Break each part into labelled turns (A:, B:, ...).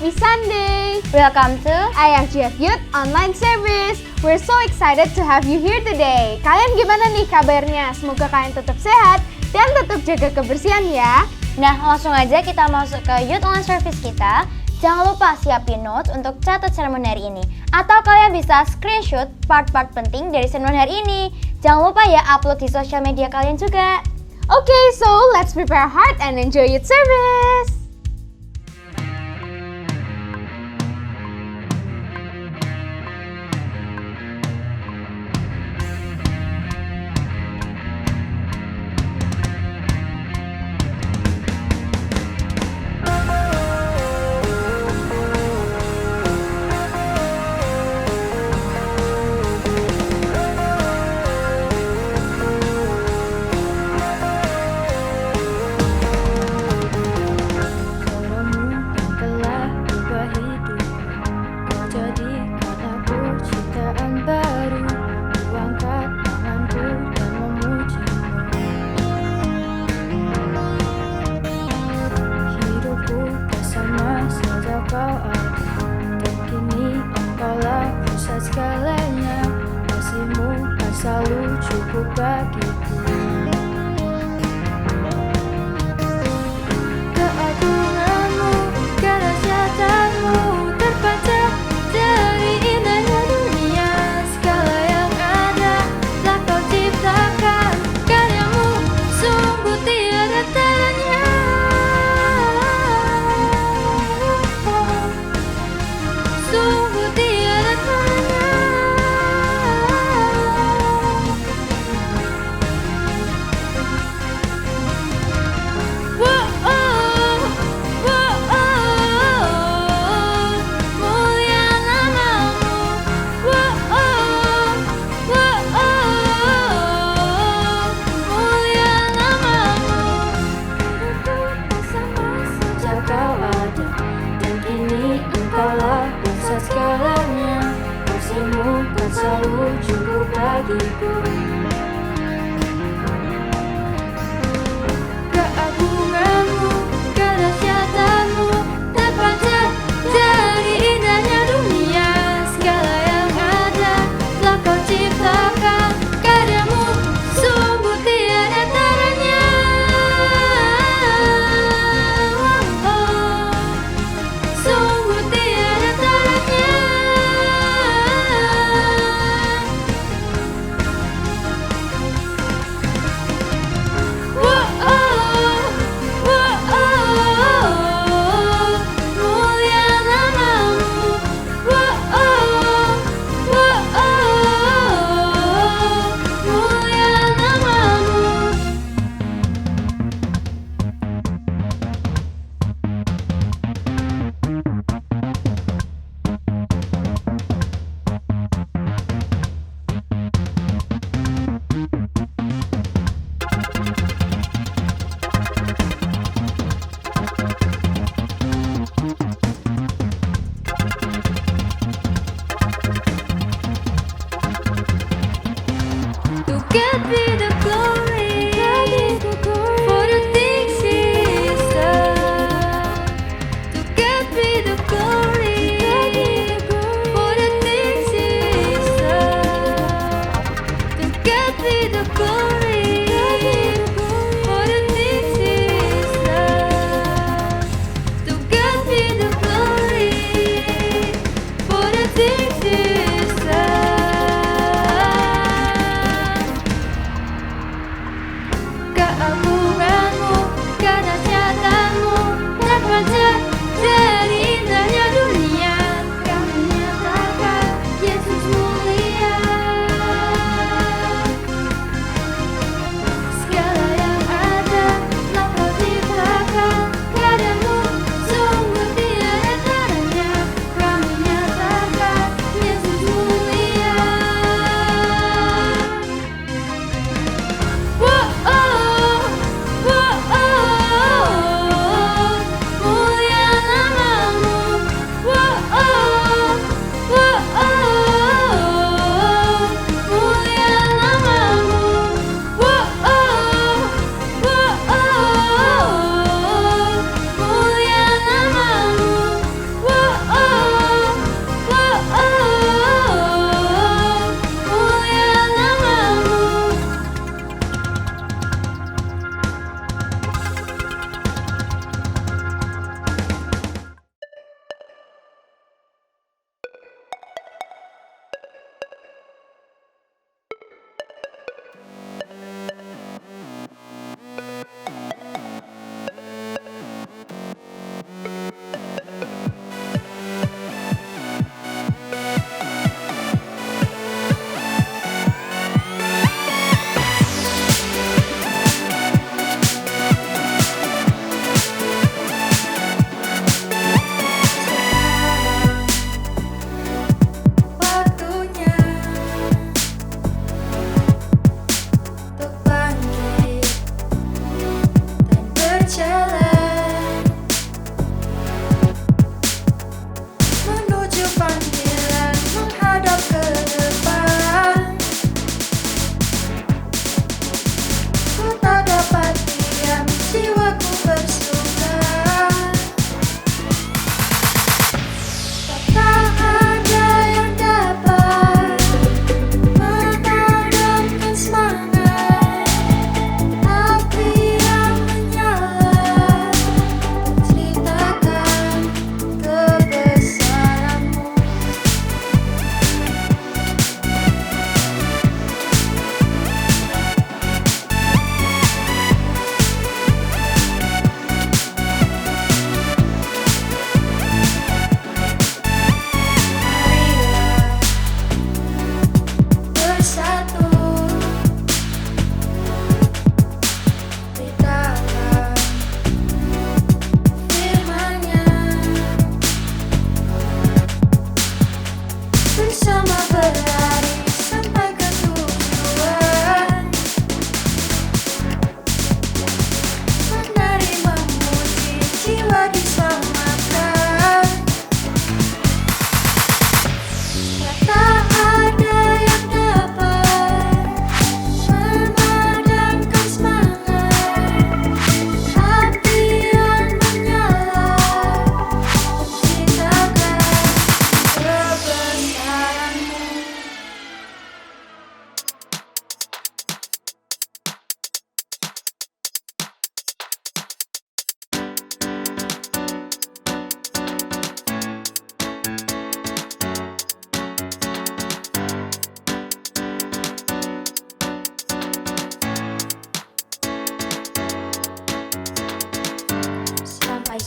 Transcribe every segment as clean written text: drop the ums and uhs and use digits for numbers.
A: happy Sunday!
B: Welcome to
A: IFGF Youth Online Service. We're so excited to have you here today. Kalian gimana nih kabarnya? Semoga kalian tetap sehat dan tetap jaga kebersihan ya.
B: Nah, langsung aja kita masuk ke Youth Online Service kita. Jangan lupa siapin notes untuk catat sermon hari ini. Atau kalian bisa screenshot part-part penting dari sermon hari ini. Jangan lupa ya upload di sosial media kalian juga.
A: Okay, so let's prepare our heart and enjoy youth service.
C: Selalu cukup bagiku. Keagunganmu, kedahsyatanmu terpancar dari indahnya dunia. Segala yang ada telah kau ciptakan, karyamu sungguh tiada taranya. Sungguh tiada taranya. Segalanya, kasihmu kan selalu cukup bagiku. Keagunganmu, kedahsyatanmu terpancar dari indahnya dunia. Segala yang ada telah kau ciptakan, karyamu sungguh tiada taranya. Sungguh tiada taranya.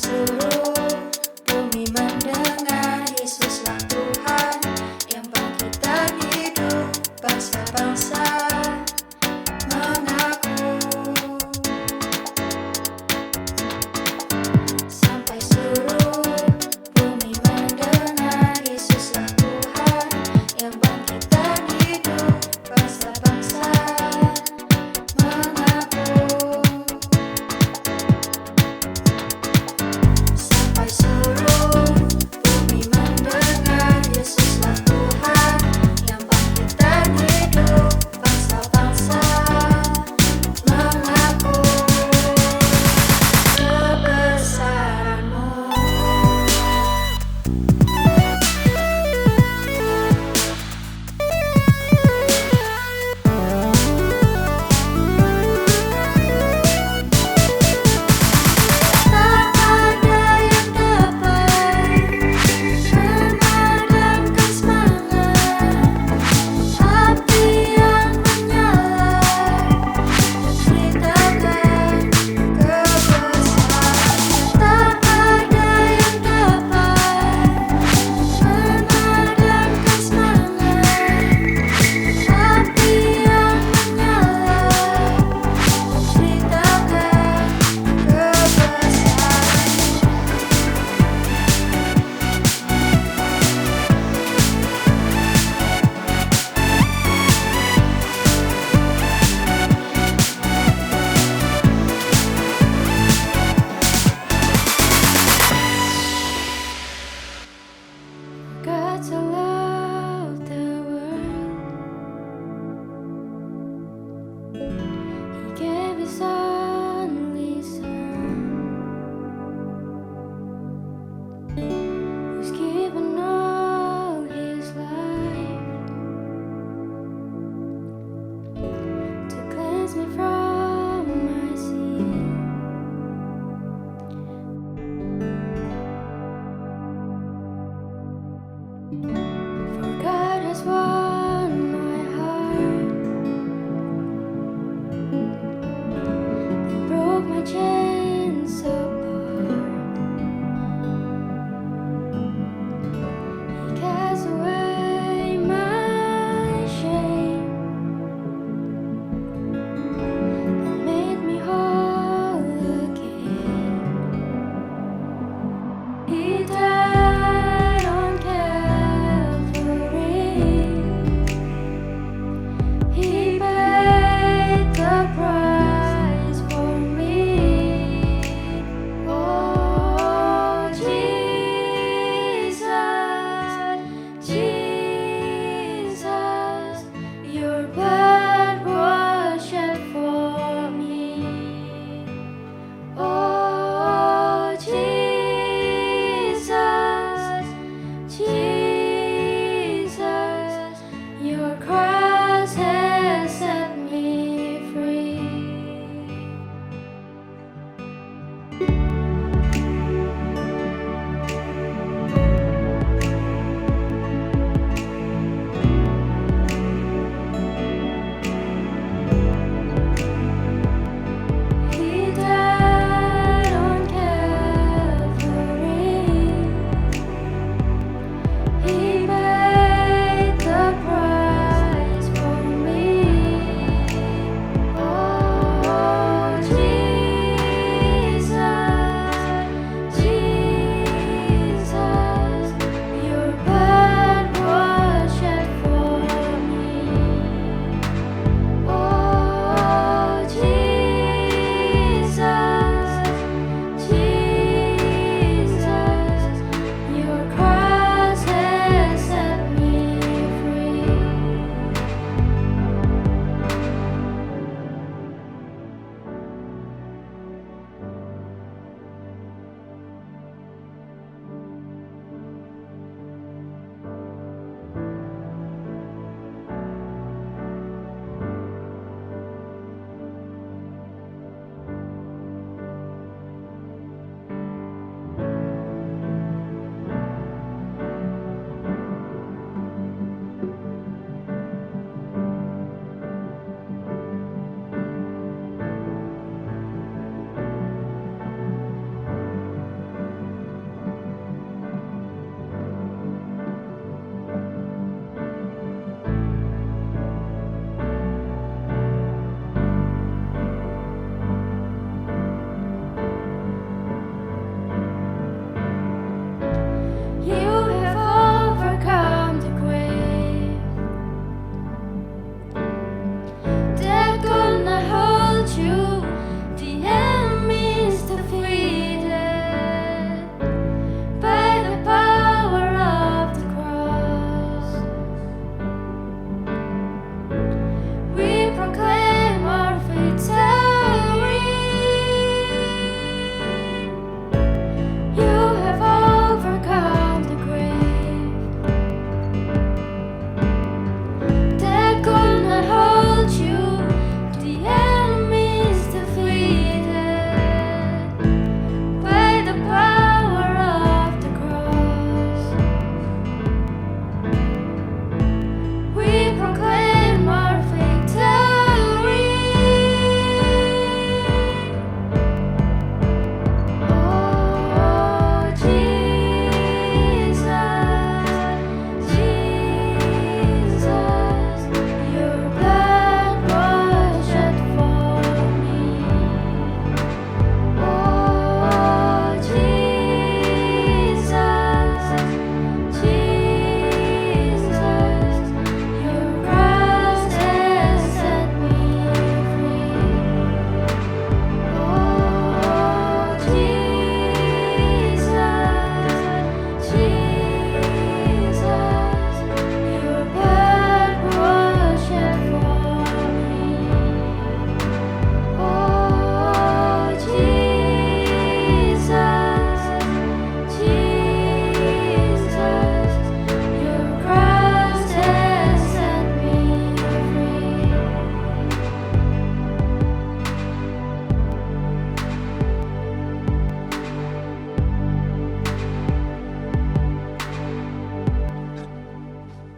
C: seluruh bumi mendengar Yesuslah Tuhan yang bangkitkan hidup bangsa-bangsa mengaku. Sampai seluruh bumi mendengar Yesuslah Tuhan yang bangkitkan hidup bangsa-bangsa mengaku.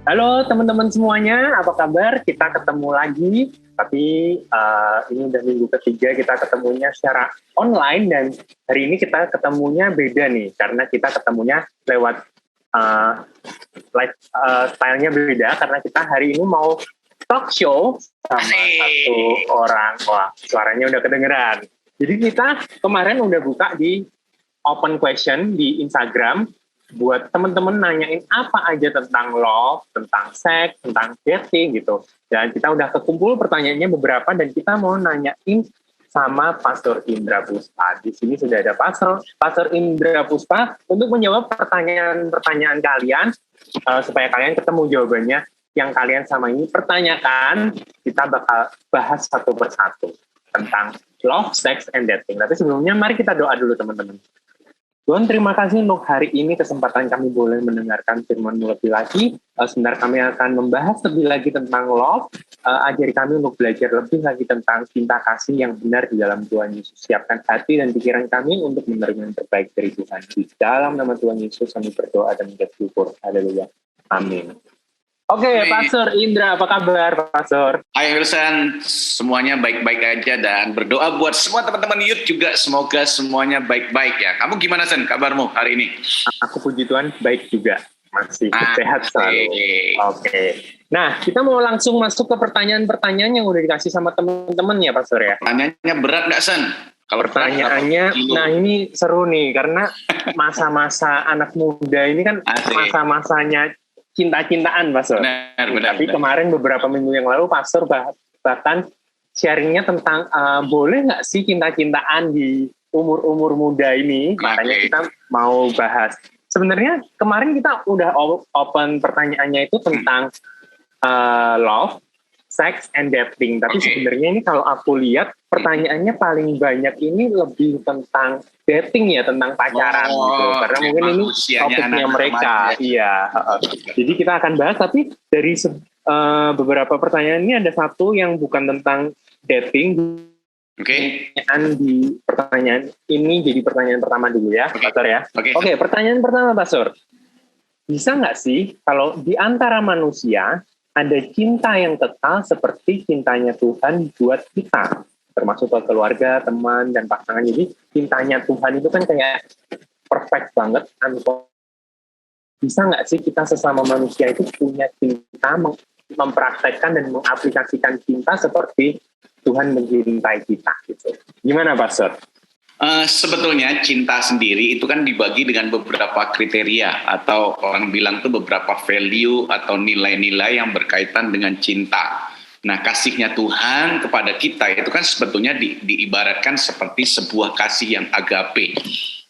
D: Halo teman-teman semuanya, apa kabar? Kita ketemu lagi, tapi ini udah minggu ketiga kita ketemunya secara online dan hari ini kita ketemunya beda nih, karena kita ketemunya lewat stylenya beda, karena kita hari ini mau talk show sama satu orang. Wah, suaranya udah kedengeran. Jadi kita kemarin udah buka di open question di Instagram, buat teman-teman nanyain apa aja tentang love, tentang seks, tentang dating gitu. Dan kita udah kekumpul pertanyaannya beberapa dan kita mau nanyain sama Pastor Indra Puspa. Di sini sudah ada Pastor Indra Puspa untuk menjawab pertanyaan-pertanyaan kalian supaya kalian ketemu jawabannya yang kalian sama ini pertanyakan. Kita bakal bahas satu persatu tentang love, sex, and dating. Tapi sebelumnya mari kita doa dulu teman-teman. Tuhan, terima kasih untuk hari ini kesempatan kami boleh mendengarkan firman-Mu lebih lagi. Sebentar kami akan membahas lebih lagi tentang love. Ajari kami untuk belajar lebih lagi tentang cinta kasih yang benar di dalam Tuhan Yesus. Siapkan hati dan pikiran kami untuk menerima yang terbaik dari Tuhan. Di dalam nama Tuhan Yesus kami berdoa dan mengucap syukur. Haleluya. Amin. Oke, Pastor Indra, apa kabar, Pastor?
E: Hai Wilson, semuanya baik-baik aja dan berdoa buat semua teman-teman youth juga, semoga semuanya baik-baik ya. Kamu gimana Sen, kabarmu hari ini?
D: Aku puji Tuhan, baik juga. Masih sehat selalu. Oke. Nah, kita mau langsung masuk ke pertanyaan-pertanyaan yang udah dikasih sama teman-teman ya, Pastor ya?
E: Pertanyaannya berat nggak Sen? Kalau
D: pertanyaannya, nah ini seru nih, karena masa-masa anak muda ini kan masa-masanya cinta-cintaan, Pastor.
E: Benar.
D: Tapi kemarin beberapa minggu yang lalu, Pastor bahkan sharingnya tentang boleh nggak sih cinta-cintaan di umur-umur muda ini? Makanya kita mau bahas. Sebenarnya kemarin kita udah open pertanyaannya itu tentang love, sex, and dating. Tapi sebenarnya ini kalau aku lihat pertanyaannya paling banyak ini lebih tentang dating ya, tentang pacaran gitu. Karena mungkin ini topiknya mereka. Iya. Jadi kita akan bahas, tapi dari beberapa pertanyaan ini ada satu yang bukan tentang dating. Pertanyaan di pertanyaan ini jadi pertanyaan pertama dulu ya, Pastor ya. Oke, pertanyaan pertama, Pastor. Bisa nggak sih kalau di antara manusia ada cinta yang kekal seperti cintanya Tuhan buat kita, termasuk ke keluarga, teman, dan pasangan. Jadi cintanya Tuhan itu kan kayak perfect banget. Bisa nggak sih kita sesama manusia itu punya cinta, mempraktekkan dan mengaplikasikan cinta seperti Tuhan mencintai kita gitu. Gimana, Pastor?
E: Sebetulnya cinta sendiri itu kan dibagi dengan beberapa kriteria atau orang bilang tuh beberapa value atau nilai-nilai yang berkaitan dengan cinta. Nah, kasihnya Tuhan kepada kita itu kan sebetulnya diibaratkan seperti sebuah kasih yang agape.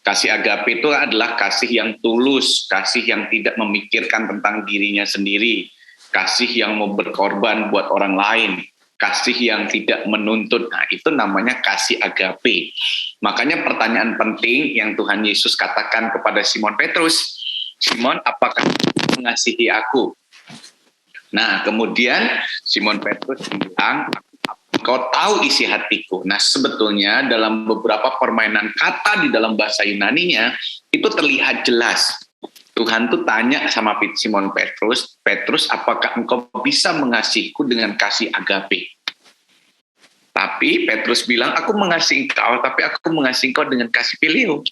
E: Kasih agape itu adalah kasih yang tulus, kasih yang tidak memikirkan tentang dirinya sendiri, kasih yang mau berkorban buat orang lain, kasih yang tidak menuntut. Nah, itu namanya kasih agape. Makanya pertanyaan penting yang Tuhan Yesus katakan kepada Simon Petrus, Simon, apakah mengasihi aku? Nah, kemudian Simon Petrus bilang, kau tahu isi hatiku. Nah, sebetulnya dalam beberapa permainan kata di dalam bahasa Yunaninya, itu terlihat jelas. Tuhan tuh tanya sama Simon Petrus, Petrus, apakah engkau bisa mengasihiku dengan kasih agape? Tapi Petrus bilang, aku mengasihi engkau, tapi aku mengasihi engkau dengan kasih phileo,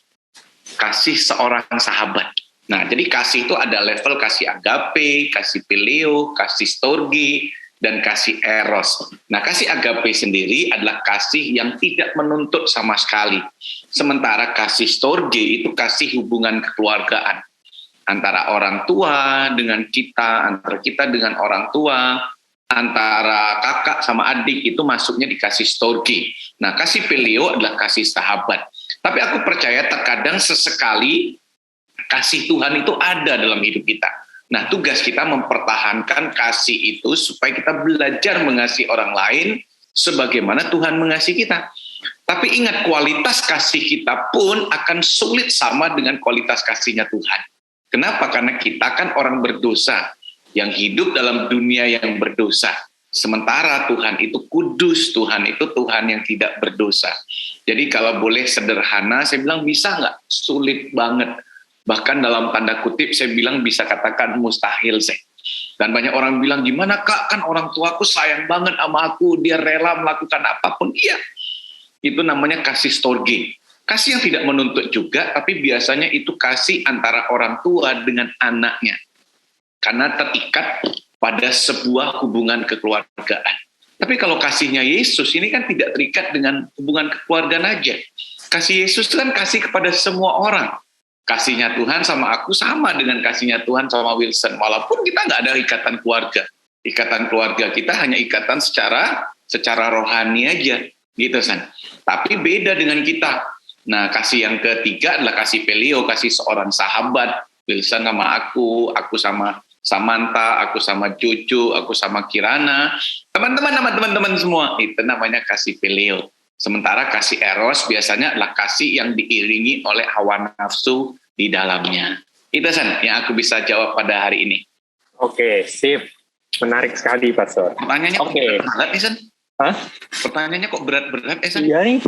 E: kasih seorang sahabat. Nah, jadi kasih itu ada level kasih agape, kasih phileo, kasih storge, dan kasih eros. Nah, kasih agape sendiri adalah kasih yang tidak menuntut sama sekali. Sementara kasih storge itu kasih hubungan kekeluargaan. Antara orang tua dengan kita, antara kita dengan orang tua, antara kakak sama adik itu masuknya di kasih storge. Nah, kasih phileo adalah kasih sahabat. Tapi aku percaya terkadang sesekali kasih Tuhan itu ada dalam hidup kita. Nah, tugas kita mempertahankan kasih itu supaya kita belajar mengasihi orang lain sebagaimana Tuhan mengasihi kita. Tapi ingat, kualitas kasih kita pun akan sulit sama dengan kualitas kasihnya Tuhan. Kenapa? Karena kita kan orang berdosa yang hidup dalam dunia yang berdosa. Sementara Tuhan itu kudus, Tuhan itu Tuhan yang tidak berdosa. Jadi kalau boleh sederhana, saya bilang bisa nggak? Sulit banget. Bahkan dalam tanda kutip saya bilang bisa katakan mustahil sih. Dan banyak orang bilang, gimana Kak, kan orang tuaku sayang banget sama aku, dia rela melakukan apapun. Iya, itu namanya kasih storge. Kasih yang tidak menuntut juga, tapi biasanya itu kasih antara orang tua dengan anaknya. Karena terikat pada sebuah hubungan kekeluargaan. Tapi kalau kasihnya Yesus ini kan tidak terikat dengan hubungan kekeluargaan aja. Kasih Yesus kan kasih kepada semua orang. Kasihnya Tuhan sama aku sama dengan kasihnya Tuhan sama Wilson. Walaupun kita nggak ada ikatan keluarga. Ikatan keluarga kita hanya ikatan secara rohani aja. Gitu, San. Tapi beda dengan kita. Nah, kasih yang ketiga adalah kasih Pelio, kasih seorang sahabat. Wilson sama aku sama Samantha, aku sama Cucu, aku sama Kirana. Teman-teman semua. Itu namanya kasih Pelio. Sementara kasih Eros biasanya adalah kasih yang diiringi oleh hawa nafsu di dalamnya. Itu San, yang aku bisa jawab pada hari ini.
D: Oke, sip. Menarik sekali, Pastor.
E: Pertanyaannya kok berat banget nih, San?
D: Hah?
E: Pertanyaannya kok berat-berat, San?
D: Iya nih,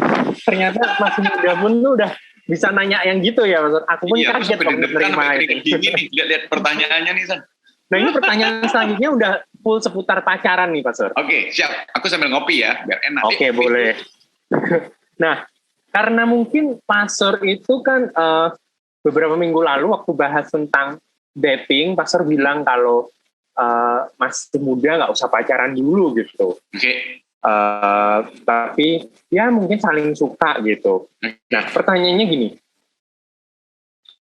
D: ternyata masih muda pun lu udah bisa nanya yang gitu ya, Pastor. Aku pun kaget kok menerima itu.
E: Gini nih, lihat pertanyaannya nih, San.
D: Nah, ini pertanyaan selanjutnya udah full seputar pacaran nih, Pastor.
E: Oke, siap. Aku sambil ngopi ya, biar enak.
D: Oke, boleh. Nah, karena mungkin Pastor itu kan beberapa minggu lalu waktu bahas tentang dating, Pastor bilang kalau masih muda nggak usah pacaran dulu gitu.
E: Oke.
D: Tapi ya mungkin saling suka gitu. Nah, pertanyaannya gini,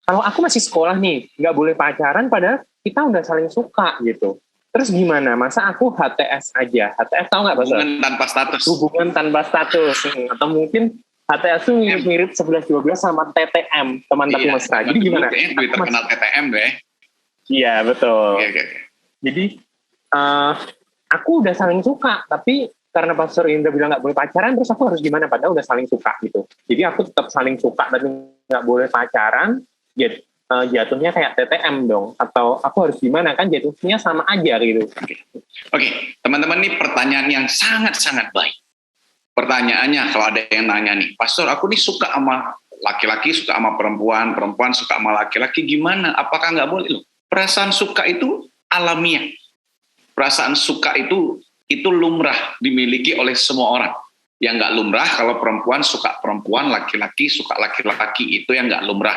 D: kalau aku masih sekolah nih, nggak boleh pacaran padahal kita udah saling suka gitu. Terus gimana? Masa aku HTS aja? HTS tahu nggak, Pastor?
E: Hubungan tanpa status.
D: Hubungan tanpa status. Atau mungkin HTS itu mirip-mirip 11-12 sama TTM, teman tapi mesra. Jadi gimana?
E: Kayaknya Twitter kenal TTM deh.
D: Iya, betul.
E: Oke.
D: Jadi aku udah saling suka, tapi karena Pastor Indra bilang nggak boleh pacaran, terus aku harus gimana? Padahal udah saling suka gitu. Jadi aku tetap saling suka, tapi nggak boleh pacaran, jatuhnya kayak TTM dong. Atau aku harus gimana? Kan jatuhnya sama aja gitu.
E: Oke, teman-teman, ini pertanyaan yang sangat-sangat baik. Pertanyaannya kalau ada yang nanya nih, Pastor, aku nih suka sama laki-laki, suka sama perempuan, perempuan suka sama laki-laki, gimana? Apakah nggak boleh? Loh, perasaan suka itu alamiah. Perasaan suka itu lumrah dimiliki oleh semua orang. Yang nggak lumrah kalau perempuan suka perempuan, laki-laki suka laki-laki, itu yang nggak lumrah.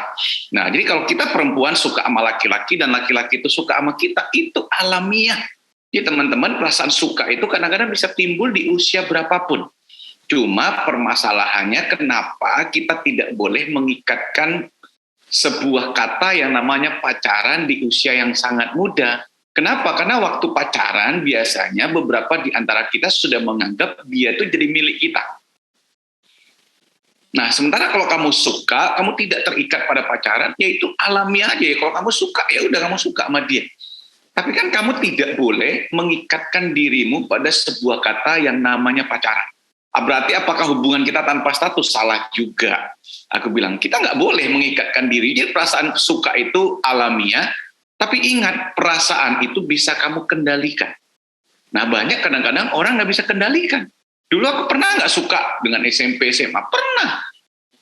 E: Nah, jadi kalau kita perempuan suka sama laki-laki dan laki-laki itu suka sama kita, itu alamiah. Jadi teman-teman, perasaan suka itu kadang-kadang bisa timbul di usia berapapun. Cuma permasalahannya kenapa kita tidak boleh mengikatkan sebuah kata yang namanya pacaran di usia yang sangat muda. Kenapa? Karena waktu pacaran biasanya beberapa di antara kita sudah menganggap dia itu jadi milik kita. Nah, sementara kalau kamu suka, kamu tidak terikat pada pacaran, ya itu alamiah aja ya. Kalau kamu suka, ya udah kamu suka sama dia. Tapi kan kamu tidak boleh mengikatkan dirimu pada sebuah kata yang namanya pacaran. Berarti apakah hubungan kita tanpa status? Salah juga. Aku bilang, kita nggak boleh mengikatkan diri. Jadi perasaan suka itu alamiah, tapi ingat, perasaan itu bisa kamu kendalikan. Nah, banyak kadang-kadang orang nggak bisa kendalikan. Dulu aku pernah nggak suka dengan SMP, SMA? Pernah.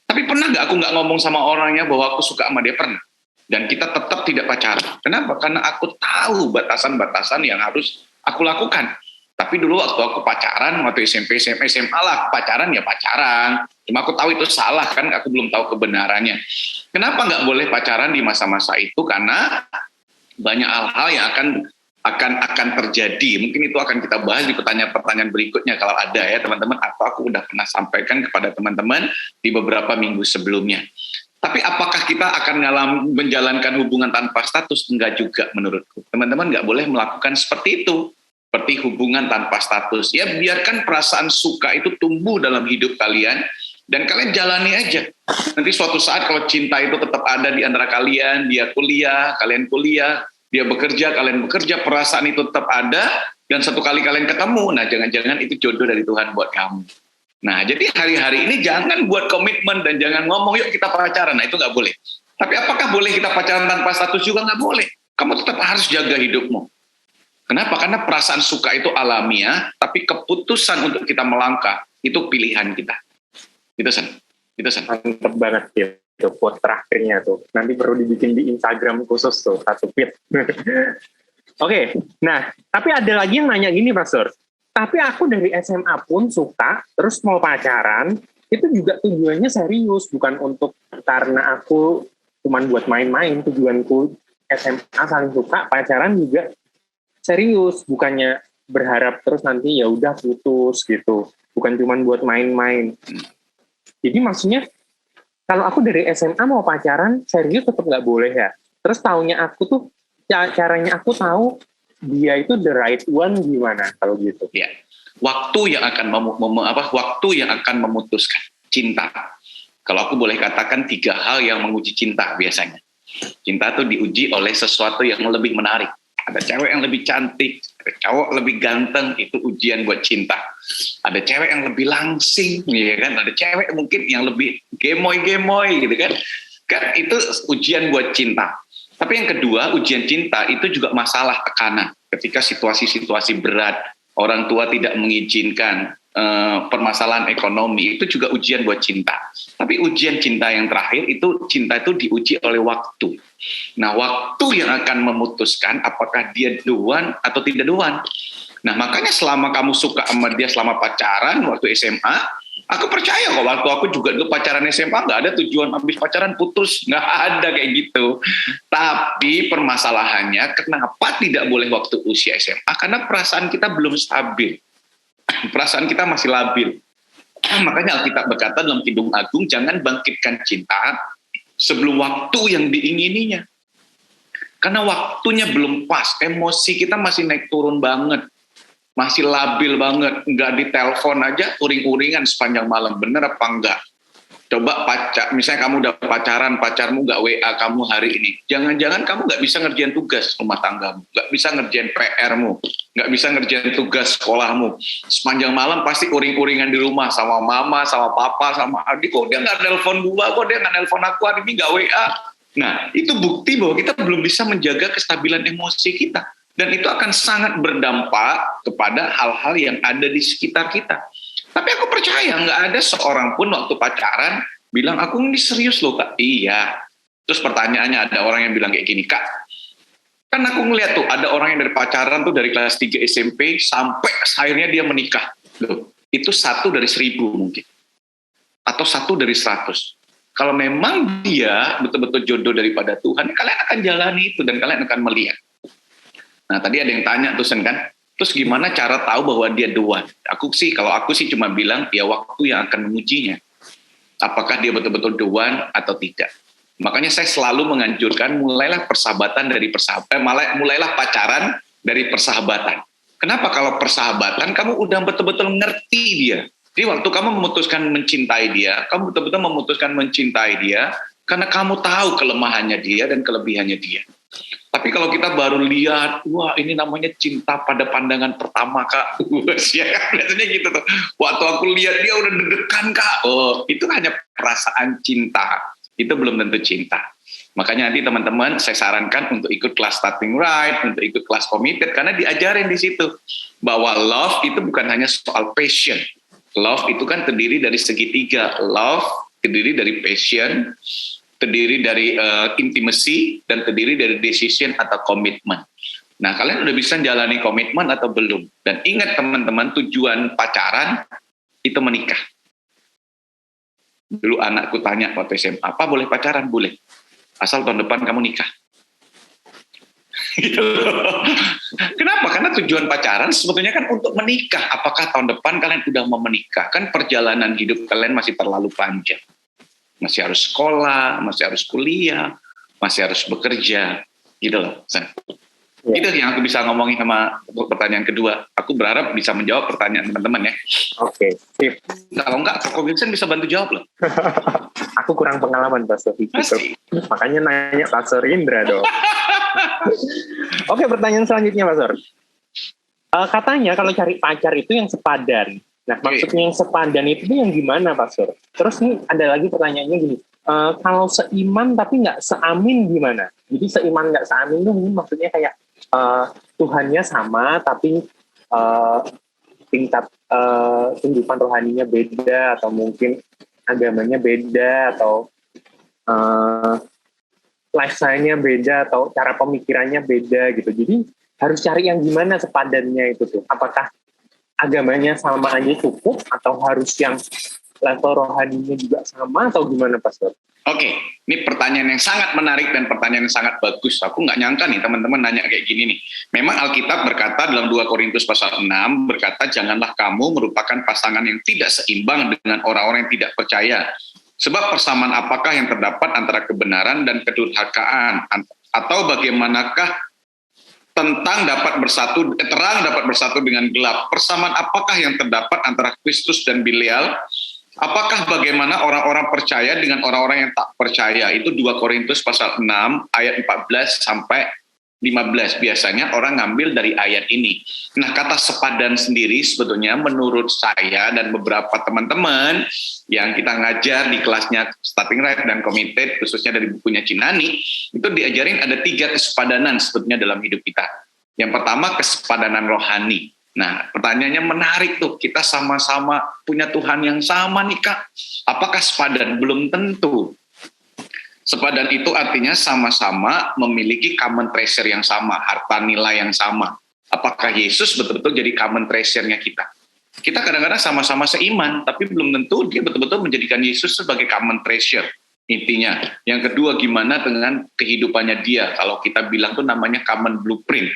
E: Tapi pernah nggak aku nggak ngomong sama orangnya bahwa aku suka sama dia? Pernah. Dan kita tetap tidak pacaran. Kenapa? Karena aku tahu batasan-batasan yang harus aku lakukan. Tapi dulu waktu aku pacaran, waktu SMP, SMA lah, pacaran ya pacaran. Cuma aku tahu itu salah, kan aku belum tahu kebenarannya. Kenapa nggak boleh pacaran di masa-masa itu? Karena banyak hal-hal yang akan terjadi. Mungkin itu akan kita bahas di pertanyaan-pertanyaan berikutnya kalau ada ya teman-teman, atau aku udah pernah sampaikan kepada teman-teman di beberapa minggu sebelumnya. Tapi apakah kita akan menjalankan hubungan tanpa status? Enggak juga menurutku. Teman-teman nggak boleh melakukan seperti itu. Seperti hubungan tanpa status. Ya biarkan perasaan suka itu tumbuh dalam hidup kalian, dan kalian jalani aja. Nanti suatu saat kalau cinta itu tetap ada di antara kalian, dia kuliah, kalian kuliah, dia bekerja, kalian bekerja, perasaan itu tetap ada, dan satu kali kalian ketemu, nah jangan-jangan itu jodoh dari Tuhan buat kamu. Nah, jadi hari-hari ini jangan buat komitmen dan jangan ngomong, yuk kita pacaran. Nah, itu nggak boleh. Tapi apakah boleh kita pacaran tanpa status? Juga nggak boleh. Kamu tetap harus jaga hidupmu. Kenapa? Karena perasaan suka itu alamiah, tapi keputusan untuk kita melangkah, itu pilihan kita. Itu San.
D: Mantep banget gitu, quote terakhirnya tuh. Nanti perlu dibikin di Instagram khusus tuh, satu feed. Oke, nah tapi ada lagi yang nanya gini Pastor. Tapi aku dari SMA pun suka, terus mau pacaran, itu juga tujuannya serius, bukan untuk karena aku cuman buat main-main. Tujuanku SMA saling suka, pacaran juga serius, bukannya berharap terus nanti ya udah putus gitu. Bukan cuman buat main-main. Jadi maksudnya kalau aku dari SMA mau pacaran serius tetap nggak boleh ya. Terus taunya aku tuh caranya aku tahu dia itu the right one gimana kalau gitu.
E: Ya, waktu yang akan waktu yang akan memutuskan cinta. Kalau aku boleh katakan 3 hal yang menguji cinta biasanya. Cinta itu diuji oleh sesuatu yang lebih menarik. Ada cewek yang lebih cantik, ada cowok lebih ganteng, itu ujian buat cinta. Ada cewek yang lebih langsing, ya kan? Ada cewek mungkin yang lebih gemoy-gemoy, gitu kan? Kan itu ujian buat cinta. Tapi yang kedua, ujian cinta itu juga masalah tekanan. Ketika situasi-situasi berat, orang tua tidak mengizinkan, permasalahan ekonomi, itu juga ujian buat cinta. Tapi ujian cinta yang terakhir itu cinta itu diuji oleh waktu. Nah, waktu yang akan memutuskan apakah dia the one atau tidak the one. Nah, makanya selama kamu suka sama dia selama pacaran waktu SMA, aku percaya kok waktu aku juga dulu pacaran SMA nggak ada tujuan habis pacaran putus, nggak ada kayak gitu. Tapi permasalahannya kenapa tidak boleh waktu usia SMA? Karena perasaan kita belum stabil. Perasaan kita masih labil. Makanya Alkitab berkata dalam Kidung Agung, jangan bangkitkan cinta sebelum waktu yang diingininya. Karena waktunya belum pas, emosi kita masih naik turun banget. Masih labil banget, nggak ditelepon aja uring-uringan sepanjang malam, bener apa enggak? Coba misalnya kamu udah pacaran, pacarmu nggak WA kamu hari ini, jangan-jangan kamu nggak bisa ngerjain tugas rumah tanggamu, nggak bisa ngerjain PR-mu, nggak bisa ngerjain tugas sekolahmu, sepanjang malam pasti uring-uringan di rumah sama mama, sama papa, sama adik, kok dia nggak nelpon gua, kok dia nggak nelpon aku hari ini nggak WA. Nah, itu bukti bahwa kita belum bisa menjaga kestabilan emosi kita. Dan itu akan sangat berdampak kepada hal-hal yang ada di sekitar kita. Tapi aku percaya nggak ada seorang pun waktu pacaran bilang, aku ini serius loh Kak. Iya. Terus pertanyaannya ada orang yang bilang kayak gini, Kak, kan aku ngeliat tuh ada orang yang dari pacaran tuh dari kelas 3 SMP sampai akhirnya dia menikah. Loh, itu 1 dari 1000 mungkin. Atau 1 dari 100. Kalau memang dia betul-betul jodoh daripada Tuhan, kalian akan jalani itu dan kalian akan melihat. Nah, tadi ada yang tanya tuh Sen kan, terus gimana cara tahu bahwa dia the one? Kalau aku sih cuma bilang, ya waktu yang akan mengujinya. Apakah dia betul-betul the one atau tidak. Makanya saya selalu menganjurkan, mulailah mulailah pacaran dari persahabatan. Kenapa? Kalau persahabatan, kamu udah betul-betul ngerti dia. Jadi waktu kamu memutuskan mencintai dia, kamu betul-betul memutuskan mencintai dia, karena kamu tahu kelemahannya dia dan kelebihannya dia. Tapi kalau kita baru lihat, wah ini namanya cinta pada pandangan pertama Kak. Ya kan, biasanya gitu tuh. Waktu aku lihat dia udah deg-degan Kak. Oh, itu hanya perasaan cinta. Itu belum tentu cinta. Makanya nanti teman-teman saya sarankan untuk ikut kelas Starting Right, untuk ikut kelas Committed, karena diajarin di situ bahwa love itu bukan hanya soal passion. Love itu kan terdiri dari segitiga. Love terdiri dari passion, terdiri dari intimacy, dan terdiri dari decision atau komitmen. Nah, kalian udah bisa jalani komitmen atau belum? Dan ingat teman-teman, tujuan pacaran itu menikah. Dulu anakku tanya waktu SMA, apa boleh pacaran? Boleh. Asal tahun depan kamu nikah. Gitu. Kenapa? Karena tujuan pacaran sebetulnya kan untuk menikah. Apakah tahun depan kalian udah mau menikah? Kan perjalanan hidup kalian masih terlalu panjang. Masih harus sekolah, masih harus kuliah, masih harus bekerja, gitu loh. Ya. Itu yang aku bisa ngomongin sama pertanyaan kedua. Aku berharap bisa menjawab pertanyaan teman-teman ya.
D: Oke, sip.
E: Kalau enggak, Koko Vincent bisa bantu jawab loh.
D: Aku kurang pengalaman Pastor Vicky. Makanya nanya Pastor Indra dong. Oke, pertanyaan selanjutnya Pastor. Katanya kalau cari pacar itu yang sepadan. Nah, maksudnya yang sepadan itu yang gimana, Pastor? Terus nih ada lagi pertanyaannya gini, kalau seiman tapi nggak seamin gimana? Jadi seiman nggak seamin itu maksudnya kayak Tuhannya sama tapi tingkat kehidupan rohaninya beda, atau mungkin agamanya beda, atau lifestyle-nya beda, atau cara pemikirannya beda gitu. Jadi harus cari yang gimana sepadannya itu tuh? Apakah agamanya sama aja cukup atau harus yang level rohaninya juga sama atau gimana Pastor?
E: Oke, ini pertanyaan yang sangat menarik dan pertanyaan yang sangat bagus. Aku nggak nyangka nih teman-teman nanya kayak gini nih. Memang Alkitab berkata dalam 2 Korintus pasal 6, berkata janganlah kamu merupakan pasangan yang tidak seimbang dengan orang-orang yang tidak percaya. Sebab persamaan apakah yang terdapat antara kebenaran dan kedurhakaan? Atau bagaimanakah tentang terang dapat bersatu dengan gelap? Persamaan apakah yang terdapat antara Kristus dan Belial? Apakah bagaimana orang-orang percaya dengan orang-orang yang tak percaya? Itu 2 Korintus pasal 6 ayat 14 sampai 15. Biasanya orang ngambil dari ayat ini. Nah, kata sepadan sendiri sebetulnya menurut saya dan beberapa teman-teman yang kita ngajar di kelasnya Starting Right dan Committed, khususnya dari bukunya Cinani, itu diajarin ada 3 kesepadanan sebetulnya dalam hidup kita. Yang pertama kesepadanan rohani. Nah, pertanyaannya menarik tuh, kita sama-sama punya Tuhan yang sama nih Kak. Apakah sepadan? Belum tentu. Sepadan itu artinya sama-sama memiliki common treasure yang sama, harta nilai yang sama. Apakah Yesus betul-betul jadi common treasure-nya kita? Kita kadang-kadang sama-sama seiman, tapi belum tentu dia betul-betul menjadikan Yesus sebagai common treasure. Intinya. Yang kedua, gimana dengan kehidupannya dia? Kalau kita bilang tuh namanya common blueprint.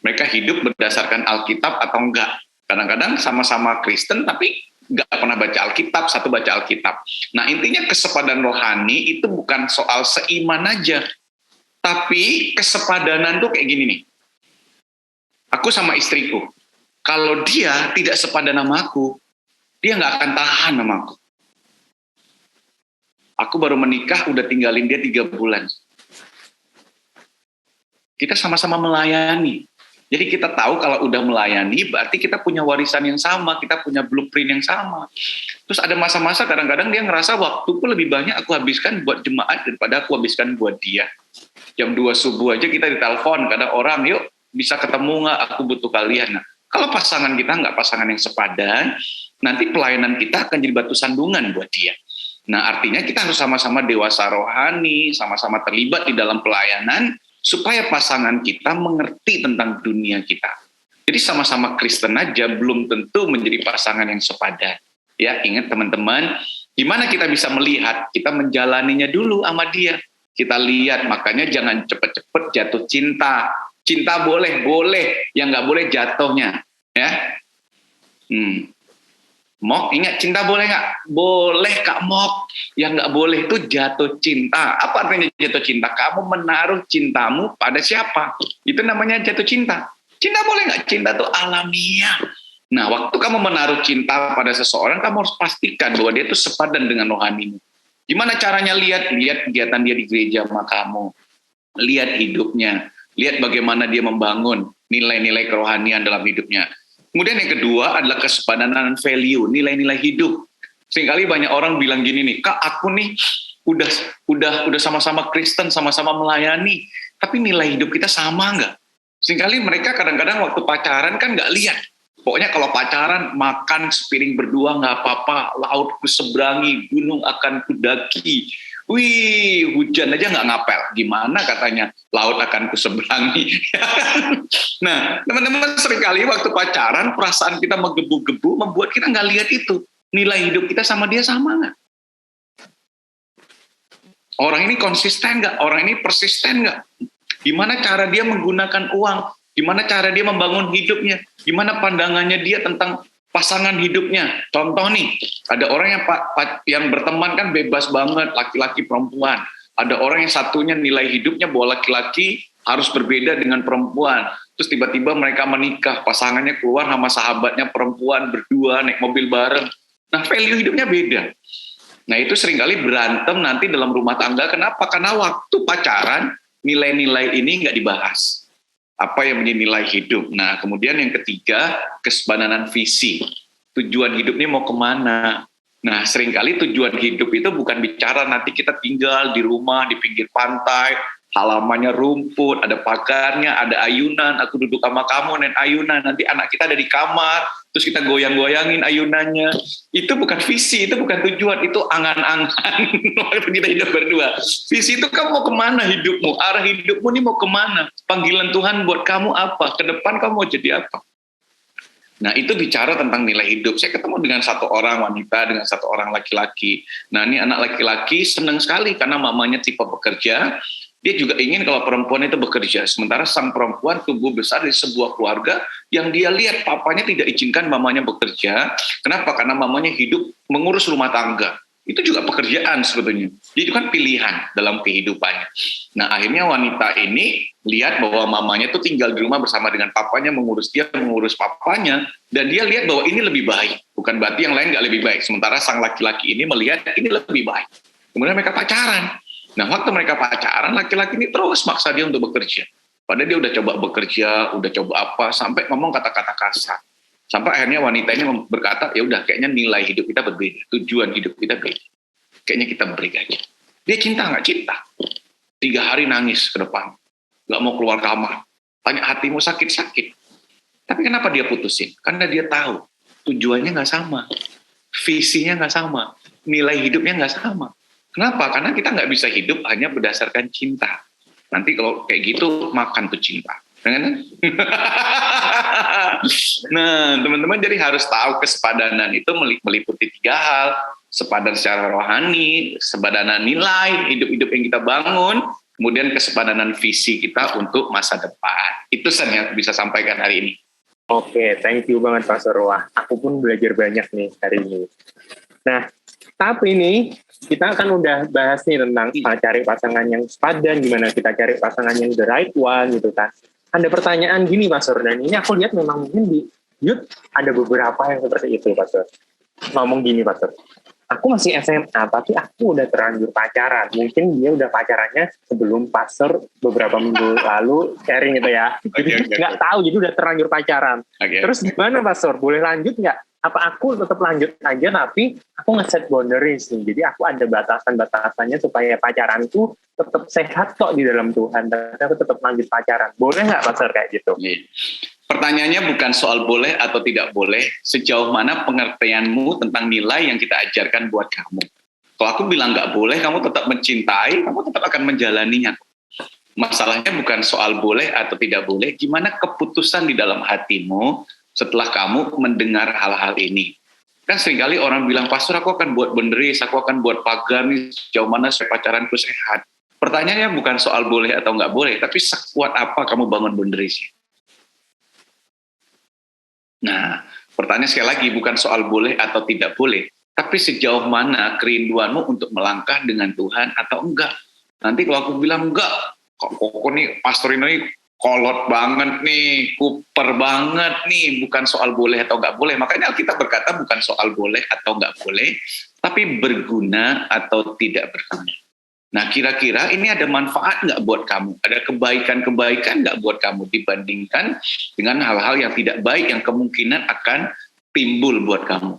E: Mereka hidup berdasarkan Alkitab atau enggak. Kadang-kadang sama-sama Kristen tapi enggak pernah baca Alkitab, satu baca Alkitab. Nah, intinya kesepadan rohani itu bukan soal seiman aja. Tapi kesepadanan tuh kayak gini nih. Aku sama istriku. Kalau dia tidak sepadan sama aku, dia enggak akan tahan sama aku. Aku baru menikah, udah tinggalin dia 3 bulan. Kita sama-sama melayani. Jadi kita tahu kalau udah melayani berarti kita punya warisan yang sama, kita punya blueprint yang sama. Terus ada masa-masa kadang-kadang dia ngerasa waktuku lebih banyak aku habiskan buat jemaat daripada aku habiskan buat dia. Jam 2 subuh aja kita ditelepon, kadang orang, yuk bisa ketemu nggak, aku butuh kalian. Nah, kalau pasangan kita nggak pasangan yang sepadan, nanti pelayanan kita akan jadi batu sandungan buat dia. Nah, artinya kita harus sama-sama dewasa rohani, sama-sama terlibat di dalam pelayanan, supaya pasangan kita mengerti tentang dunia kita. Jadi sama-sama Kristen aja belum tentu menjadi pasangan yang sepadan. Ya, ingat teman-teman, gimana kita bisa melihat? Kita menjalaninya dulu sama dia. Kita lihat, makanya jangan cepet-cepet jatuh cinta. Cinta boleh, yang nggak boleh jatuhnya. Ya, Mok, ingat cinta boleh nggak? Boleh Kak Mok. Yang nggak boleh itu jatuh cinta. Apa artinya jatuh cinta? Kamu menaruh cintamu pada siapa? Itu namanya jatuh cinta. Cinta boleh nggak? Cinta itu alamiah. Nah, waktu kamu menaruh cinta pada seseorang, kamu harus pastikan bahwa dia itu sepadan dengan rohanimu. Gimana caranya? Lihat kegiatan dia di gereja sama kamu. Lihat hidupnya. Lihat bagaimana dia membangun nilai-nilai kerohanian dalam hidupnya. Kemudian yang kedua adalah kesepadanan value, nilai-nilai hidup. Seringkali banyak orang bilang gini nih, Kak, aku nih udah sama-sama Kristen, sama-sama melayani, tapi nilai hidup kita sama nggak? Seringkali mereka kadang-kadang waktu pacaran kan nggak lihat. Pokoknya kalau pacaran, makan sepiring berdua nggak apa-apa, laut ku seberangi, gunung akan kudaki. Wih, hujan aja nggak ngapel. Gimana katanya laut akan kuseberangi. Nah, teman-teman seringkali waktu pacaran perasaan kita menggebu-gebu membuat kita nggak lihat itu. Nilai hidup kita sama dia sama nggak? Orang ini konsisten nggak? Orang ini persisten nggak? Gimana cara dia menggunakan uang? Gimana cara dia membangun hidupnya? Gimana pandangannya dia tentang pasangan hidupnya? Contoh nih, ada orang yang berteman kan bebas banget, laki-laki perempuan. Ada orang yang satunya nilai hidupnya bahwa laki-laki harus berbeda dengan perempuan. Terus tiba-tiba mereka menikah, pasangannya keluar sama sahabatnya perempuan, berdua naik mobil bareng. Nah, value hidupnya beda. Nah, itu seringkali berantem nanti dalam rumah tangga. Kenapa? Karena waktu pacaran, nilai-nilai ini nggak dibahas. Apa yang menjadi nilai hidup. Nah, kemudian yang ketiga, kesepadanan visi. Tujuan hidup ini mau kemana? Nah, seringkali tujuan hidup itu bukan bicara nanti kita tinggal di rumah, di pinggir pantai, halamannya rumput, ada pagarnya, ada ayunan, aku duduk sama kamu, dan ayunan, nanti anak kita ada di kamar, terus kita goyang-goyangin ayunannya. Itu bukan visi, itu bukan tujuan, itu angan-angan waktu kita hidup berdua. Visi itu kamu mau kemana hidupmu, arah hidupmu ini mau kemana, panggilan Tuhan buat kamu apa, ke depan kamu mau jadi apa. Nah itu bicara tentang nilai hidup. Saya ketemu dengan satu orang wanita, dengan satu orang laki-laki. Nah ini anak laki-laki senang sekali karena mamanya tipe pekerja. Dia juga ingin kalau perempuan itu bekerja. Sementara sang perempuan tumbuh besar di sebuah keluarga yang dia lihat papanya tidak izinkan mamanya bekerja. Kenapa? Karena mamanya hidup mengurus rumah tangga. Itu juga pekerjaan sebetulnya. Jadi itu kan pilihan dalam kehidupannya. Nah akhirnya wanita ini lihat bahwa mamanya itu tinggal di rumah bersama dengan papanya, mengurus dia, mengurus papanya. Dan dia lihat bahwa ini lebih baik. Bukan berarti yang lain nggak lebih baik. Sementara sang laki-laki ini melihat ini lebih baik. Kemudian mereka pacaran. Nah, waktu mereka pacaran, laki-laki ini terus maksa dia untuk bekerja. Padahal dia udah coba bekerja, udah coba apa, sampai ngomong kata-kata kasar. Sampai akhirnya wanita ini berkata, ya udah kayaknya nilai hidup kita berbeda, tujuan hidup kita beda. Kayaknya kita break aja. Dia cinta nggak cinta? 3 hari nangis ke depan, nggak mau keluar kamar. Tanya hatimu sakit-sakit. Tapi kenapa dia putusin? Karena dia tahu tujuannya nggak sama, visinya nggak sama, nilai hidupnya nggak sama. Kenapa? Karena kita nggak bisa hidup hanya berdasarkan cinta. Nanti kalau kayak gitu, makan tuh cinta. Nah, teman-teman jadi harus tahu kesepadanan itu meliputi 3 hal. Sepadan secara rohani, sepadanan nilai, hidup-hidup yang kita bangun, kemudian kesepadanan visi kita untuk masa depan. Itu yang bisa sampaikan hari ini.
D: Oke, thank you banget Pastor. Wah, aku pun belajar banyak nih hari ini. Nah, tapi nih, kita kan udah bahas nih tentang cari pasangan yang sepadan, gimana kita cari pasangan yang the right one gitu kan. Ada pertanyaan gini Pastor, dan ini aku lihat memang mungkin di youth ada beberapa yang seperti itu Pastor. Ngomong gini Pastor, aku masih SMA tapi aku udah terlanjur pacaran. Mungkin dia udah pacarannya sebelum Pastor beberapa minggu lalu sharing gitu ya. Jadi nggak tahu, jadi udah terlanjur pacaran. Terus gimana Pastor, boleh lanjut nggak? Apa aku tetap lanjut aja tapi aku nge-set boundaries nih. Jadi aku ada batasan-batasannya supaya pacaranku tetap sehat kok di dalam Tuhan. Tapi aku tetap lanjut pacaran. Boleh nggak Pastor kayak gitu?
E: Pertanyaannya bukan soal boleh atau tidak boleh. Sejauh mana pengertianmu tentang nilai yang kita ajarkan buat kamu. Kalau aku bilang nggak boleh, kamu tetap mencintai, kamu tetap akan menjalaninya. Masalahnya bukan soal boleh atau tidak boleh. Gimana keputusan di dalam hatimu setelah kamu mendengar hal-hal ini. Kan seringkali orang bilang, Pastor aku akan buat boundaries, aku akan buat pagar nih, sejauh mana supaya pacaranku sehat. Pertanyaannya bukan soal boleh atau nggak boleh, tapi sekuat apa kamu bangun boundaries. Nah, pertanyaan sekali lagi bukan soal boleh atau tidak boleh, tapi sejauh mana kerinduanmu untuk melangkah dengan Tuhan atau enggak. Nanti kalau aku bilang enggak, kok nih Pastor ini kolot banget nih, kuper banget nih, bukan soal boleh atau nggak boleh. Makanya Alkitab berkata bukan soal boleh atau nggak boleh, tapi berguna atau tidak berguna. Nah kira-kira ini ada manfaat nggak buat kamu? Ada kebaikan-kebaikan nggak buat kamu dibandingkan dengan hal-hal yang tidak baik yang kemungkinan akan timbul buat kamu?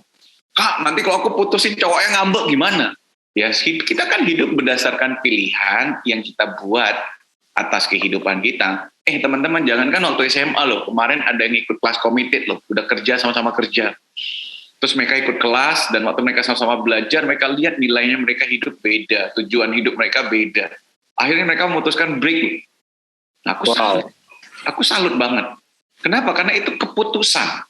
E: Kak, nanti kalau aku putusin cowoknya ngambek gimana? Ya kita kan hidup berdasarkan pilihan yang kita buat atas kehidupan kita. Teman-teman, jangankan waktu SMA loh, kemarin ada yang ikut kelas committed loh, udah kerja sama-sama kerja. Terus mereka ikut kelas, dan waktu mereka sama-sama belajar, mereka lihat nilainya mereka hidup beda, tujuan hidup mereka beda. Akhirnya mereka memutuskan break. Nah, aku salut banget. Kenapa? Karena itu keputusan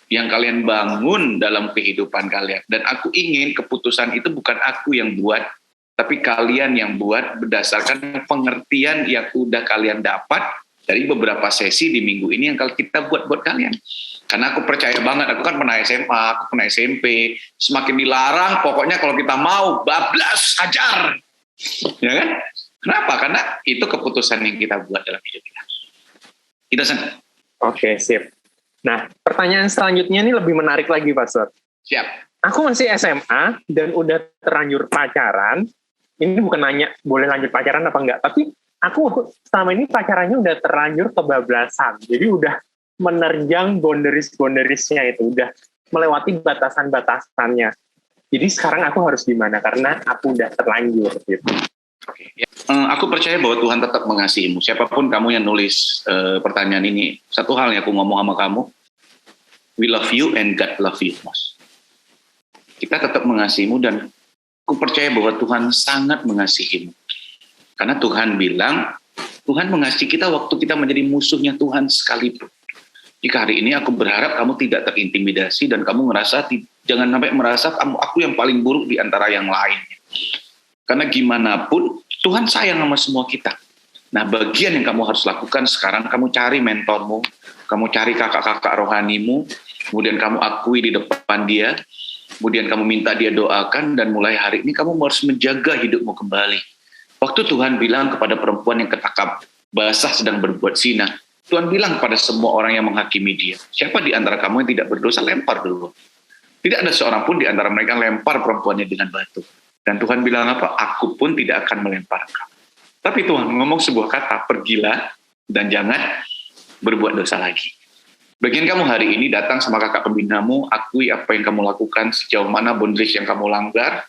E: yang kalian bangun dalam kehidupan kalian. Dan aku ingin keputusan itu bukan aku yang buat, tapi kalian yang buat berdasarkan pengertian yang udah kalian dapat dari beberapa sesi di minggu ini yang kalau kita buat kalian. Karena aku percaya banget, aku kan pernah SMA, aku pernah SMP, semakin dilarang, pokoknya kalau kita mau, bablas, hajar. Ya kan? Kenapa? Karena itu keputusan yang kita buat dalam hidup kita. Itu Sen.
D: Oke, sip. Nah, pertanyaan selanjutnya ini lebih menarik lagi, Pastor.
E: Siap.
D: Aku masih SMA dan udah terlanjur pacaran. Ini bukan nanya boleh lanjut pacaran apa enggak, tapi aku selama ini pacarannya udah terlanjur kebablasan. Jadi udah menerjang boundaries-boundariesnya itu, udah melewati batasan-batasannya. Jadi sekarang aku harus gimana? Karena aku udah terlanjur gitu.
E: Aku percaya bahwa Tuhan tetap mengasihimu. Siapapun kamu yang nulis pertanyaan ini, satu hal yang aku ngomong sama kamu, We love you and God love you most. Kita tetap mengasihimu dan aku percaya bahwa Tuhan sangat mengasihimu. Karena Tuhan bilang, Tuhan mengasihi kita waktu kita menjadi musuhnya Tuhan sekalipun. Jika hari ini aku berharap kamu tidak terintimidasi dan kamu jangan sampai merasa aku yang paling buruk di antara yang lainnya. Karena gimana pun Tuhan sayang sama semua kita. Nah, bagian yang kamu harus lakukan sekarang, kamu cari mentormu, kamu cari kakak-kakak rohanimu, kemudian kamu akui di depan dia, kemudian kamu minta dia doakan, dan mulai hari ini kamu harus menjaga hidupmu kembali. Waktu Tuhan bilang kepada perempuan yang ketakap basah sedang berbuat zina, Tuhan bilang kepada semua orang yang menghakimi dia, siapa di antara kamu yang tidak berdosa, lempar dulu. Tidak ada seorang pun di antara mereka lempar perempuannya dengan batu. Dan Tuhan bilang apa? Aku pun tidak akan melempar kamu. Tapi Tuhan ngomong sebuah kata, pergilah dan jangan berbuat dosa lagi. Bagian kamu hari ini datang sama kakak pembinamu, akui apa yang kamu lakukan, sejauh mana boundaries yang kamu langgar.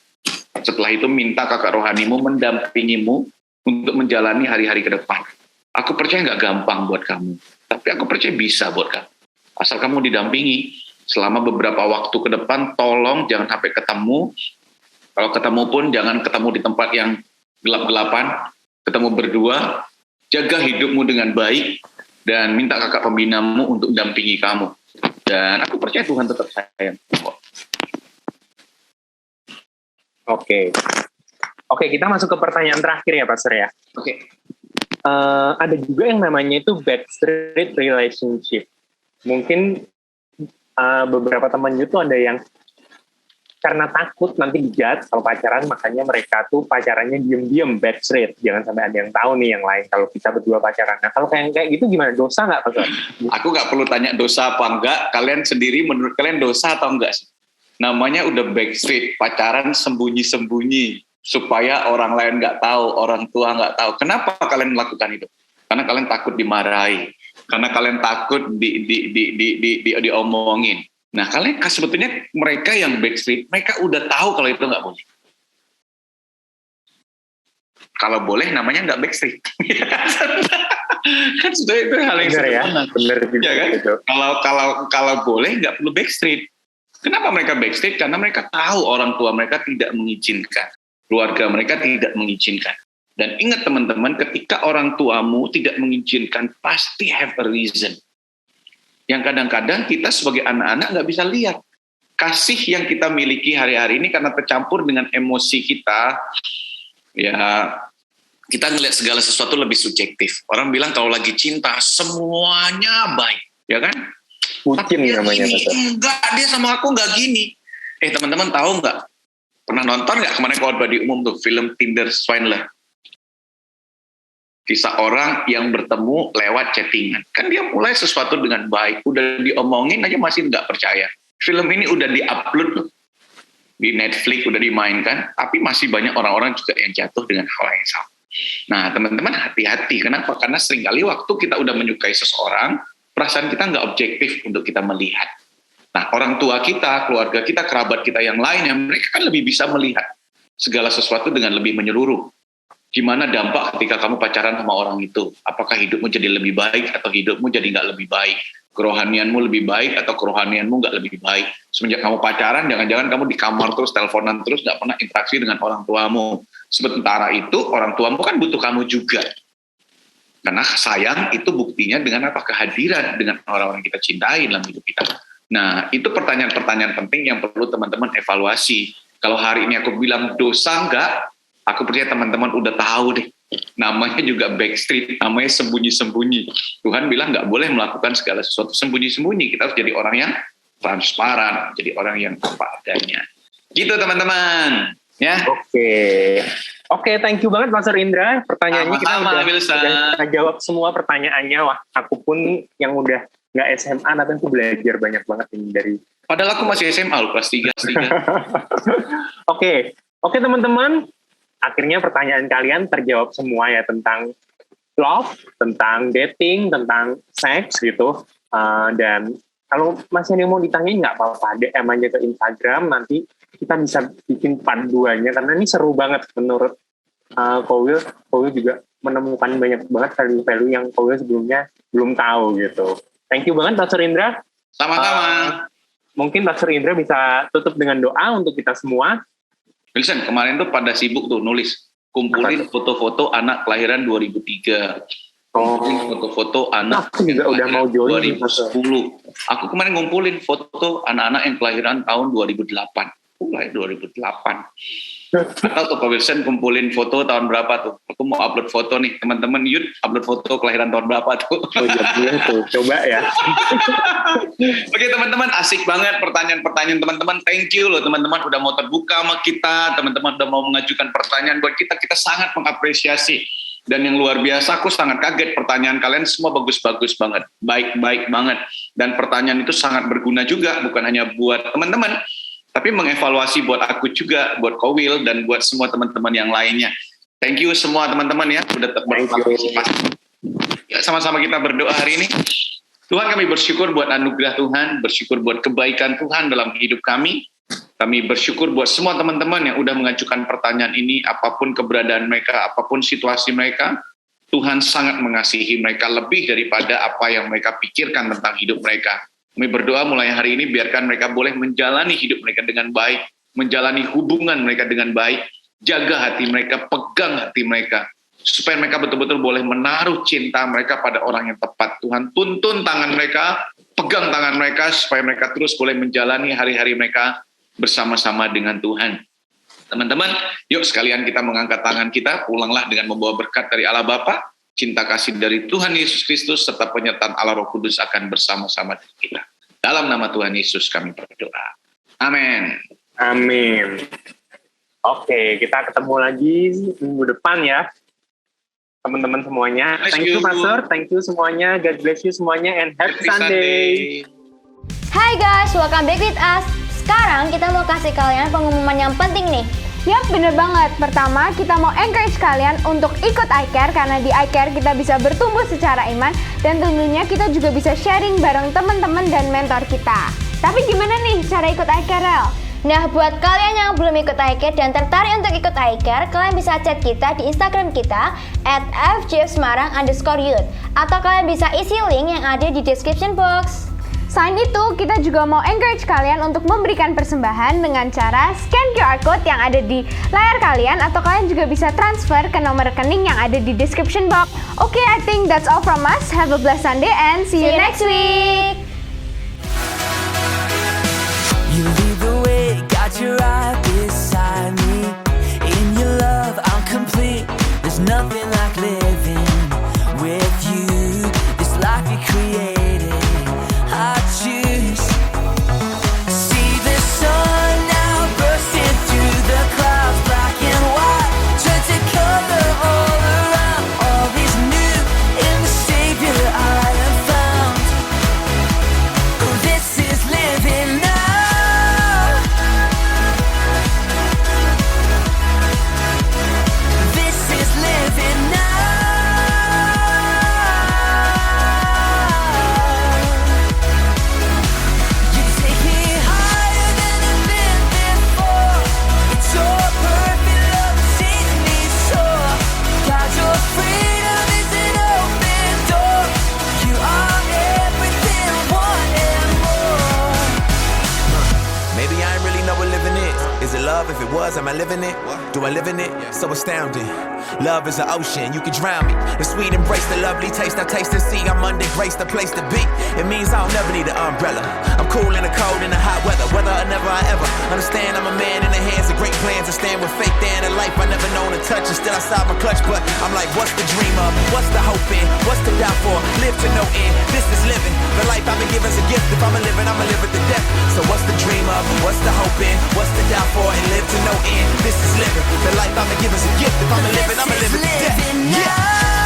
E: Setelah itu minta kakak rohanimu mendampingimu untuk menjalani hari-hari ke depan. Aku percaya nggak gampang buat kamu, tapi aku percaya bisa buat kamu. Asal kamu didampingi selama beberapa waktu ke depan, tolong jangan sampai ketemu. Kalau ketemu pun jangan ketemu di tempat yang gelap-gelapan, ketemu berdua, jaga hidupmu dengan baik, dan minta kakak pembinamu untuk mendampingi kamu. Dan aku percaya Tuhan tetap sayang.
D: Oke, kita masuk ke pertanyaan terakhir ya, Pastor ya.
E: Oke.
D: Ada juga yang namanya itu backstreet relationship. Mungkin beberapa teman itu ada yang karena takut nanti dijudge kalau pacaran, makanya mereka tuh pacarannya diem-diem backstreet. Jangan sampai ada yang tahu nih yang lain kalau kita berdua pacaran. Nah, kalau kayak gitu gimana? Dosa nggak, Pastor?
E: Aku nggak perlu tanya dosa apa enggak. Kalian sendiri menurut kalian dosa atau enggak sih? Namanya udah backstreet, pacaran sembunyi-sembunyi supaya orang lain nggak tahu, orang tua nggak tahu. Kenapa kalian melakukan itu? Karena kalian takut dimarahi, karena kalian takut diomongin. Nah, kalian sebetulnya mereka yang backstreet, mereka udah tahu kalau itu nggak boleh. Kalau boleh namanya nggak backstreet. Kan sudah itu hal yang sederhana.
D: Bener juga.
E: Ya kan?
D: Gitu.
E: Kalau boleh nggak perlu backstreet. Kenapa mereka backstreet? Karena mereka tahu orang tua mereka tidak mengizinkan, keluarga mereka tidak mengizinkan. Dan ingat teman-teman, ketika orang tuamu tidak mengizinkan, pasti have a reason. Yang kadang-kadang kita sebagai anak-anak nggak bisa lihat. Kasih yang kita miliki hari-hari ini karena tercampur dengan emosi kita, ya kita ngelihat segala sesuatu lebih subjektif. Orang bilang kalau lagi cinta semuanya baik, ya kan?
D: Bucin namanya.
E: Enggak, dia sama aku nggak gini. Teman-teman tahu nggak? Pernah nonton nggak kemarin kalau di umum tuh film Tinder Swindler? Kisah orang yang bertemu lewat chattingan. Kan dia mulai sesuatu dengan baik, udah diomongin aja masih nggak percaya. Film ini udah di-upload di Netflix, udah dimainkan, tapi masih banyak orang-orang juga yang jatuh dengan hal yang sama. Nah, teman-teman hati-hati. Kenapa? Karena seringkali waktu kita udah menyukai seseorang, perasaan kita nggak objektif untuk kita melihat. Nah, orang tua kita, keluarga kita, kerabat kita yang lain, yang mereka kan lebih bisa melihat segala sesuatu dengan lebih menyeluruh. Gimana dampak ketika kamu pacaran sama orang itu? Apakah hidupmu jadi lebih baik atau hidupmu jadi nggak lebih baik? Kerohanianmu lebih baik atau kerohanianmu nggak lebih baik? Semenjak kamu pacaran, jangan-jangan kamu di kamar terus, teleponan terus, nggak pernah interaksi dengan orang tuamu. Sementara itu, orang tuamu kan butuh kamu juga. Karena sayang itu buktinya dengan apa? Kehadiran dengan orang-orang kita cintai dalam hidup kita. Nah, itu pertanyaan-pertanyaan penting yang perlu teman-teman evaluasi. Kalau hari ini aku bilang dosa enggak, aku percaya teman-teman udah tahu deh. Namanya juga backstreet, namanya sembunyi-sembunyi. Tuhan bilang nggak boleh melakukan segala sesuatu sembunyi-sembunyi. Kita harus jadi orang yang transparan, jadi orang yang apa adanya. Gitu teman-teman. Ya.
D: Oke, thank you banget Pastor Indra. Pertanyaannya kita udah jawab semua pertanyaannya. Wah, aku pun yang udah nggak SMA, tapi aku belajar banyak banget ini dari.
E: Padahal aku masih SMA loh, kelas 3.
D: Oke teman-teman. Akhirnya pertanyaan kalian terjawab semua ya tentang love, tentang dating, tentang seks gitu. Dan kalau masih ada yang mau ditanyain nggak apa-apa, DM aja ke Instagram, nanti kita bisa bikin part 2-nya karena ini seru banget menurut Kowil. Kowil juga menemukan banyak banget value-value yang Kowil sebelumnya belum tahu gitu. Thank you banget Pastor Indra.
E: Sama-sama.
D: Mungkin Pastor Indra bisa tutup dengan doa untuk kita semua.
E: Wilson, kemarin tuh pada sibuk tuh nulis. Kumpulin foto-foto anak kelahiran 2003. Kumpulin foto-foto anak
D: Aku juga udah mau join.
E: 2010. Aku kemarin ngumpulin foto anak-anak yang kelahiran tahun 2008. Lahir 2008. Atau tuh Pak Wilson kumpulin foto tahun berapa tuh? Aku mau upload foto nih, teman-teman Yud upload foto kelahiran tahun berapa tuh?
D: Oh iya tuh, coba ya.
E: Oke teman-teman, asik banget pertanyaan-pertanyaan teman-teman. Thank you loh teman-teman udah mau terbuka sama kita, teman-teman udah mau mengajukan pertanyaan buat kita. Kita sangat mengapresiasi. Dan yang luar biasa, aku sangat kaget pertanyaan kalian semua bagus-bagus banget, baik-baik banget. Dan pertanyaan itu sangat berguna juga, bukan hanya buat teman-teman, tapi mengevaluasi buat aku juga, buat Kowil, dan buat semua teman-teman yang lainnya. Thank you semua teman-teman ya, udah berpartisipasi. Ya, sama-sama kita berdoa hari ini. Tuhan, kami bersyukur buat anugerah Tuhan, bersyukur buat kebaikan Tuhan dalam hidup kami. Kami bersyukur buat semua teman-teman yang udah mengajukan pertanyaan ini, apapun keberadaan mereka, apapun situasi mereka, Tuhan sangat mengasihi mereka lebih daripada apa yang mereka pikirkan tentang hidup mereka. Kami berdoa mulai hari ini biarkan mereka boleh menjalani hidup mereka dengan baik, menjalani hubungan mereka dengan baik, jaga hati mereka, pegang hati mereka, supaya mereka betul-betul boleh menaruh cinta mereka pada orang yang tepat. Tuhan tuntun tangan mereka, pegang tangan mereka, supaya mereka terus boleh menjalani hari-hari mereka bersama-sama dengan Tuhan. Teman-teman, yuk sekalian kita mengangkat tangan kita, pulanglah dengan membawa berkat dari Allah Bapa, cinta kasih dari Tuhan Yesus Kristus, serta penyertaan Allah Roh Kudus akan bersama-sama dengan kita. Dalam nama Tuhan Yesus kami berdoa. Amin.
D: Amin. Oke, kita ketemu lagi minggu depan ya, teman-teman semuanya. Thank you, Pastor. Thank you semuanya. God bless you semuanya and happy Sunday.
B: Hai guys, welcome back with us. Sekarang kita mau kasih kalian pengumuman yang penting nih.
A: Yap, bener banget. Pertama, kita mau encourage kalian untuk ikut iCare karena di iCare kita bisa bertumbuh secara iman dan tentunya kita juga bisa sharing bareng teman-teman dan mentor kita. Tapi gimana nih cara ikut iCare, Rel?
B: Nah, buat kalian yang belum ikut iCare dan tertarik untuk ikut iCare, kalian bisa chat kita di Instagram kita @fjfsemarang_youth atau kalian bisa isi link yang ada di description box.
A: Selain itu, kita juga mau encourage kalian untuk memberikan persembahan dengan cara scan QR Code yang ada di layar kalian atau kalian juga bisa transfer ke nomor rekening yang ada di description box. Okay, I think that's all from us. Have a blessed Sunday and see you next week.
F: You lead the way, got your right beside me. In your love, I'm complete. There's nothing like living with you. This life you created. I choose. See the sun now bursting through the clouds, black and white, turn to color all around. All is new in the Savior I have found. Oh, this is living now. This is living now. Is it love? If it was, am I living it? Do I live in it? So astounding. Love is an ocean, you can drown me. The sweet embrace, the lovely taste, I taste and see. I'm under grace, the place to be. It means I'll never need an umbrella. I'm cool in the cold, in the hot weather. Whether or never I ever understand, I'm a man in the hands of great plans. I stand with faith there in a life I never known to touch. And still outside my clutch, but I'm like, what's the dream of? What's the hope in? What's the doubt for? Live to no end. This is living. The life I've been given is a gift. If I'm a living, I'ma live it to death. So what's the dream of? What's the hope in? What's the doubt for? And live to no end. This is living. The life I've been given is a gift. If I'm a living, I'ma live it to death. Yeah.